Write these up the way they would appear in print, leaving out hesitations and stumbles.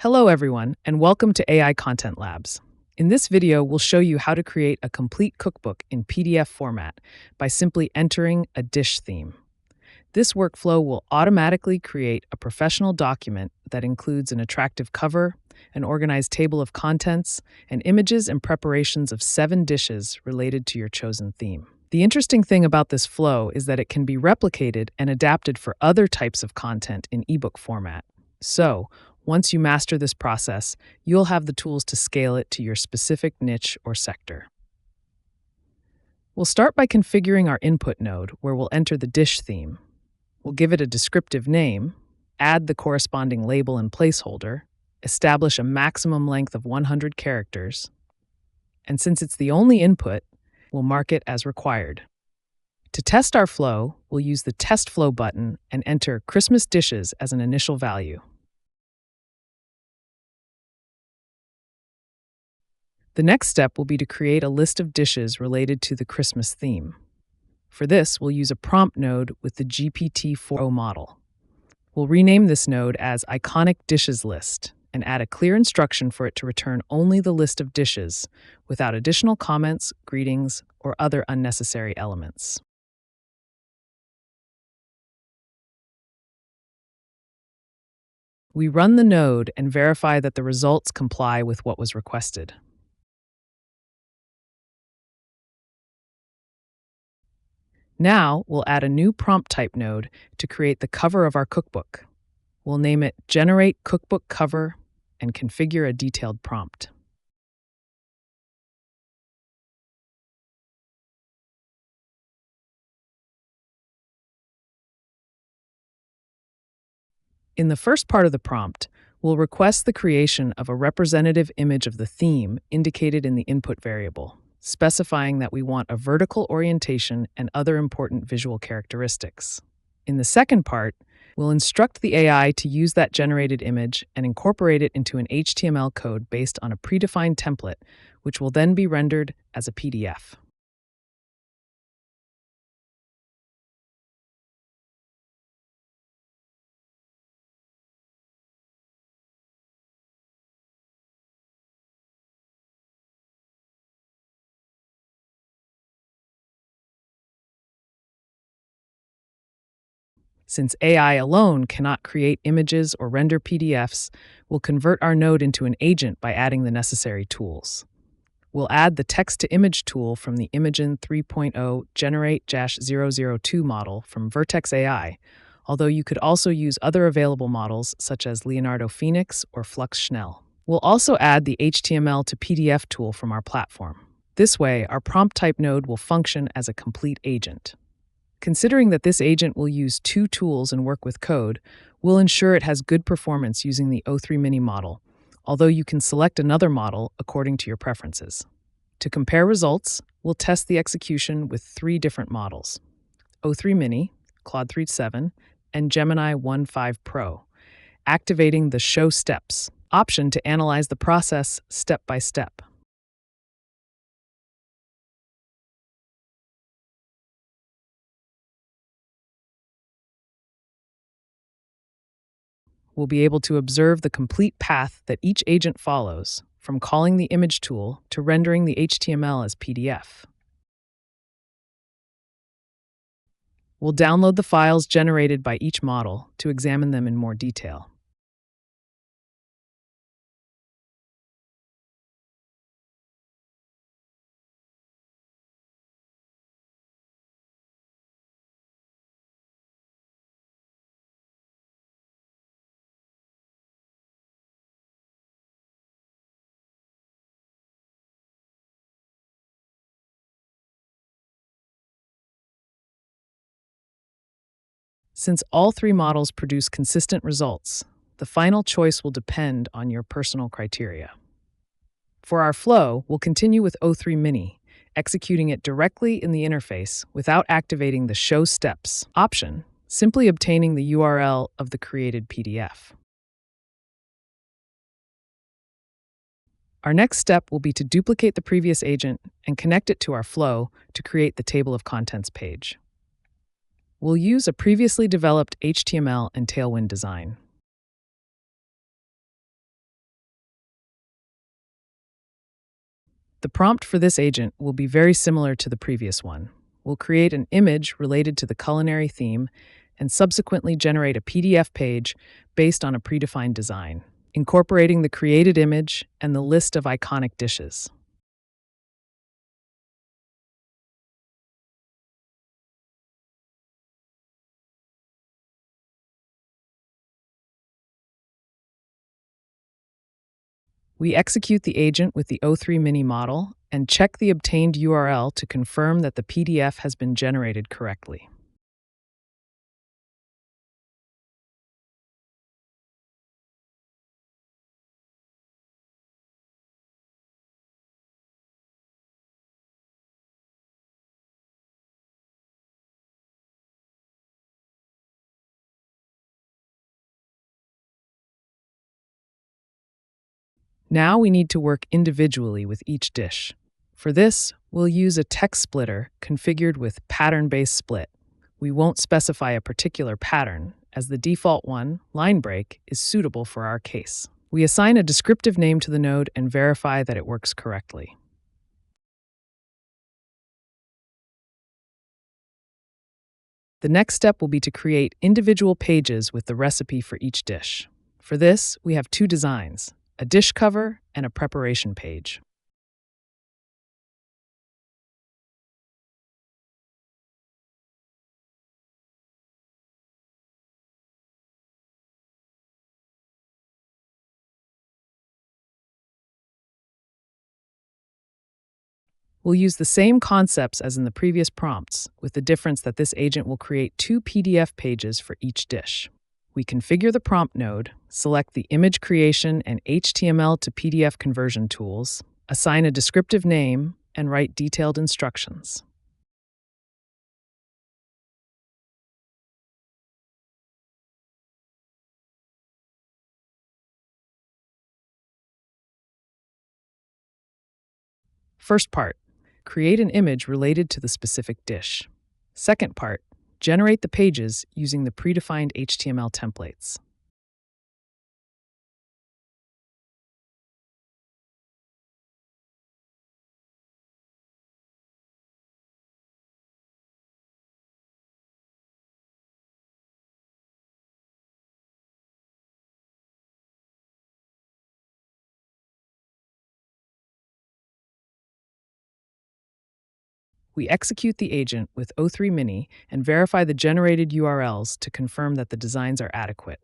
Hello everyone, and welcome to AI Content Labs. In this video, we'll show you how to create a complete cookbook in PDF format by simply entering a dish theme. This workflow will automatically create a professional document that includes an attractive cover, an organized table of contents, and images and preparations of 7 dishes related to your chosen theme. The interesting thing about this flow is that it can be replicated and adapted for other types of content in ebook format. So, once you master this process, you'll have the tools to scale it to your specific niche or sector. We'll start by configuring our input node, where we'll enter the dish theme. We'll give it a descriptive name, add the corresponding label and placeholder, establish a maximum length of 100 characters, and since it's the only input, we'll mark it as required. To test our flow, we'll use the Test Flow button and enter Christmas dishes as an initial value. The next step will be to create a list of dishes related to the Christmas theme. For this, we'll use a prompt node with the GPT-4o model. We'll rename this node as Iconic Dishes List and add a clear instruction for it to return only the list of dishes without additional comments, greetings, or other unnecessary elements. We run the node and verify that the results comply with what was requested. Now, we'll add a new prompt type node to create the cover of our cookbook. We'll name it Generate Cookbook Cover and configure a detailed prompt. In the first part of the prompt, we'll request the creation of a representative image of the theme indicated in the input variable, specifying that we want a vertical orientation and other important visual characteristics. In the second part, we'll instruct the AI to use that generated image and incorporate it into an HTML code based on a predefined template, which will then be rendered as a PDF. Since AI alone cannot create images or render PDFs, we'll convert our node into an agent by adding the necessary tools. We'll add the text-to-image tool from the Imagen 3.0 Generate-002 model from VertexAI, although you could also use other available models such as Leonardo Phoenix or Flux Schnell. We'll also add the HTML to PDF tool from our platform. This way, our prompt type node will function as a complete agent. Considering that this agent will use 2 tools and work with code, we'll ensure it has good performance using the O3 Mini model, although you can select another model according to your preferences. To compare results, we'll test the execution with 3 different models: O3 Mini, Claude 3.7, and Gemini 1.5 Pro, activating the Show Steps option to analyze the process step by step. We'll be able to observe the complete path that each agent follows, from calling the image tool to rendering the HTML as PDF. We'll download the files generated by each model to examine them in more detail. Since all 3 models produce consistent results, the final choice will depend on your personal criteria. For our flow, we'll continue with O3 Mini, executing it directly in the interface without activating the Show Steps option, simply obtaining the URL of the created PDF. Our next step will be to duplicate the previous agent and connect it to our flow to create the table of contents page. We'll use a previously developed HTML and Tailwind design. The prompt for this agent will be very similar to the previous one. We'll create an image related to the culinary theme and subsequently generate a PDF page based on a predefined design, incorporating the created image and the list of iconic dishes. We execute the agent with the O3 Mini model and check the obtained URL to confirm that the PDF has been generated correctly. Now we need to work individually with each dish. For this, we'll use a text splitter configured with pattern-based split. We won't specify a particular pattern, as the default one, line break, is suitable for our case. We assign a descriptive name to the node and verify that it works correctly. The next step will be to create individual pages with the recipe for each dish. For this, we have two designs, a dish cover and a preparation page. We'll use the same concepts as in the previous prompts, with the difference that this agent will create two PDF pages for each dish. We configure the prompt node, select the image creation and HTML to PDF conversion tools, assign a descriptive name, and write detailed instructions. First part, create an image related to the specific dish. Second part, generate the pages using the predefined HTML templates. We execute the agent with O3 Mini and verify the generated URLs to confirm that the designs are adequate.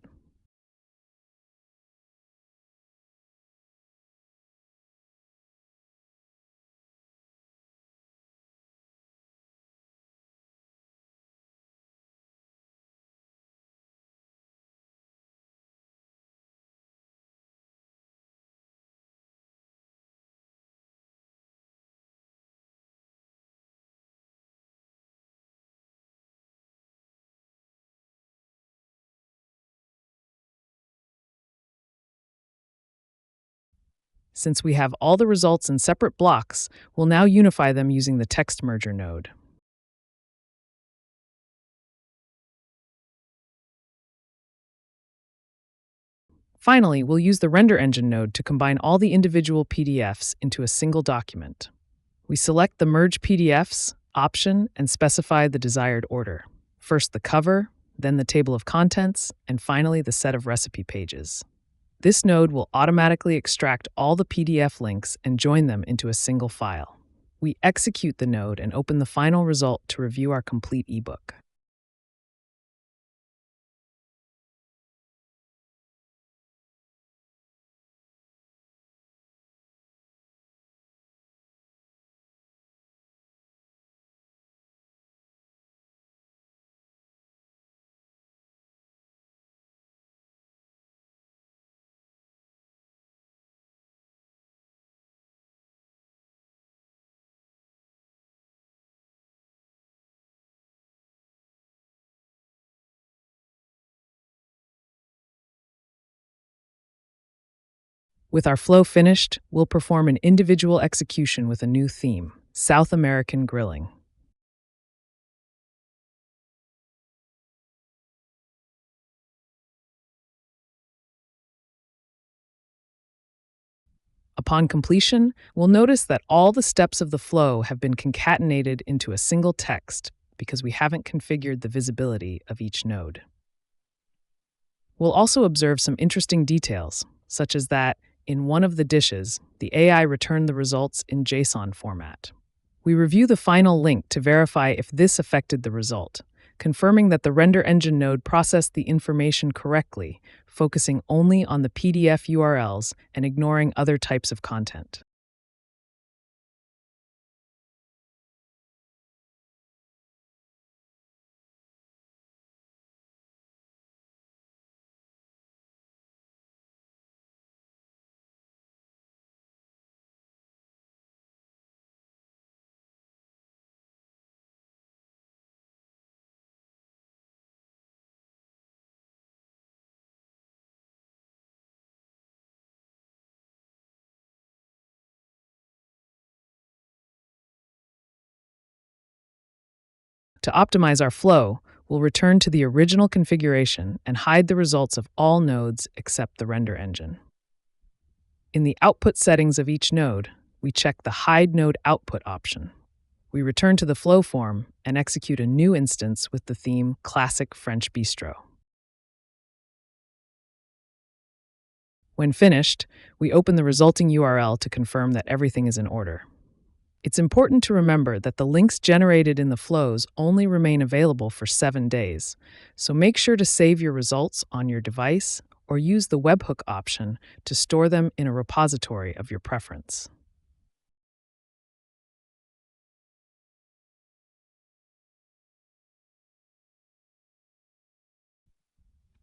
Since we have all the results in separate blocks, we'll now unify them using the text merger node. Finally, we'll use the render engine node to combine all the individual PDFs into a single document. We select the Merge PDFs option and specify the desired order. First the cover, then the table of contents, and finally the set of recipe pages. This node will automatically extract all the PDF links and join them into a single file. We execute the node and open the final result to review our complete ebook. With our flow finished, we'll perform an individual execution with a new theme, South American grilling. Upon completion, we'll notice that all the steps of the flow have been concatenated into a single text because we haven't configured the visibility of each node. We'll also observe some interesting details, such as that, in one of the dishes, the AI returned the results in JSON format. We review the final link to verify if this affected the result, confirming that the render engine node processed the information correctly, focusing only on the PDF URLs and ignoring other types of content. To optimize our flow, we'll return to the original configuration and hide the results of all nodes except the render engine. In the output settings of each node, we check the Hide Node Output option. We return to the flow form and execute a new instance with the theme Classic French Bistro. When finished, we open the resulting URL to confirm that everything is in order. It's important to remember that the links generated in the flows only remain available for 7 days, so make sure to save your results on your device or use the webhook option to store them in a repository of your preference.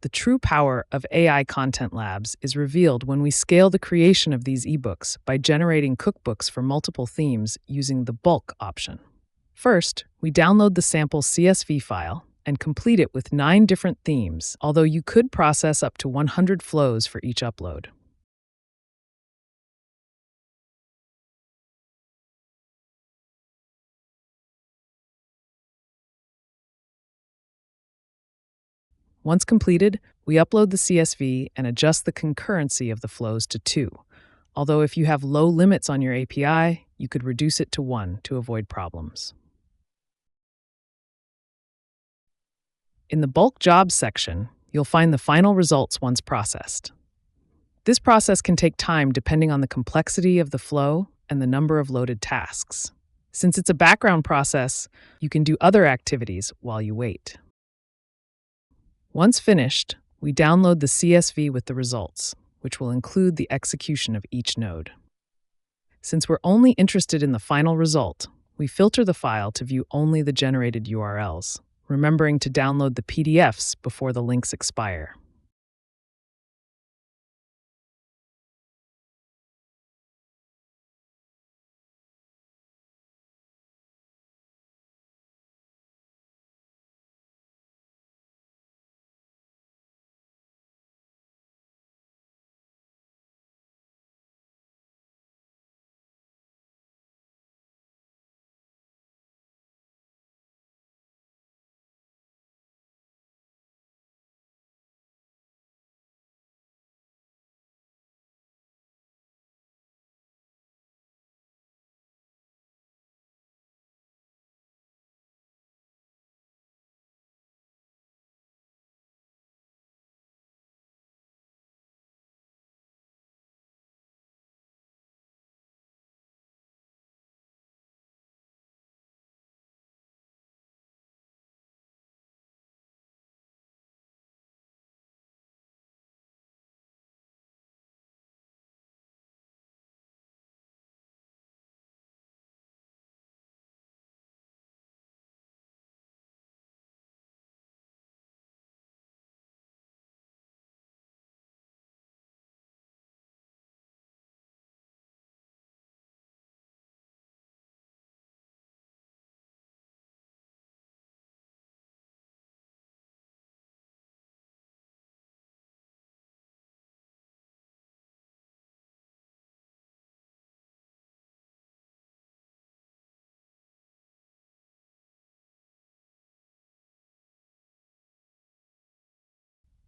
The true power of AI Content Labs is revealed when we scale the creation of these ebooks by generating cookbooks for multiple themes using the bulk option. First, we download the sample CSV file and complete it with 9 different themes, although you could process up to 100 flows for each upload. Once completed, we upload the CSV and adjust the concurrency of the flows to 2. Although if you have low limits on your API, you could reduce it to 1 to avoid problems. In the bulk jobs section, you'll find the final results once processed. This process can take time depending on the complexity of the flow and the number of loaded tasks. Since it's a background process, you can do other activities while you wait. Once finished, we download the CSV with the results, which will include the execution of each node. Since we're only interested in the final result, we filter the file to view only the generated URLs, remembering to download the PDFs before the links expire.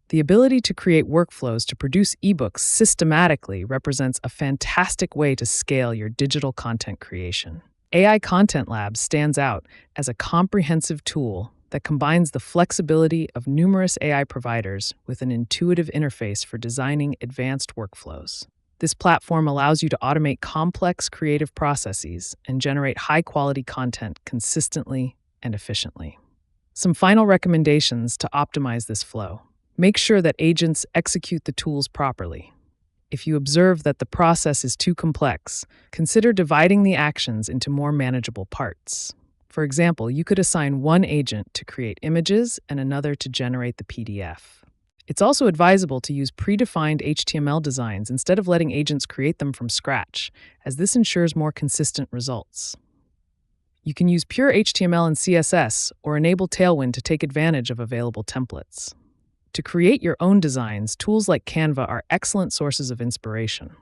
The ability to create workflows to produce ebooks systematically represents a fantastic way to scale your digital content creation. AI Content Labs stands out as a comprehensive tool that combines the flexibility of numerous AI providers with an intuitive interface for designing advanced workflows. This platform allows you to automate complex creative processes and generate high-quality content consistently and efficiently. Some final recommendations to optimize this flow. Make sure that agents execute the tools properly. If you observe that the process is too complex, consider dividing the actions into more manageable parts. For example, you could assign one agent to create images and another to generate the PDF. It's also advisable to use predefined HTML designs instead of letting agents create them from scratch, as this ensures more consistent results. You can use pure HTML and CSS or enable Tailwind to take advantage of available templates. To create your own designs, tools like Canva are excellent sources of inspiration.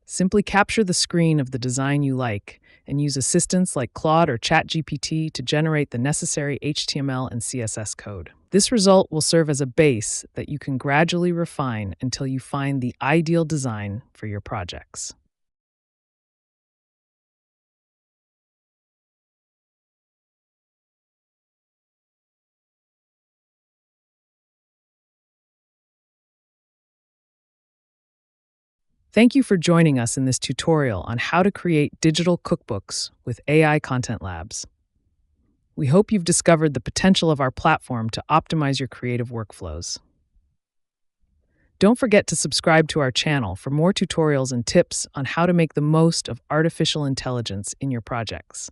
Simply capture the screen of the design you like and use assistants like Claude or ChatGPT to generate the necessary HTML and CSS code. This result will serve as a base that you can gradually refine until you find the ideal design for your projects. Thank you for joining us in this tutorial on how to create digital cookbooks with AI Content Labs. We hope you've discovered the potential of our platform to optimize your creative workflows. Don't forget to subscribe to our channel for more tutorials and tips on how to make the most of artificial intelligence in your projects.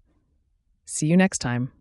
See you next time.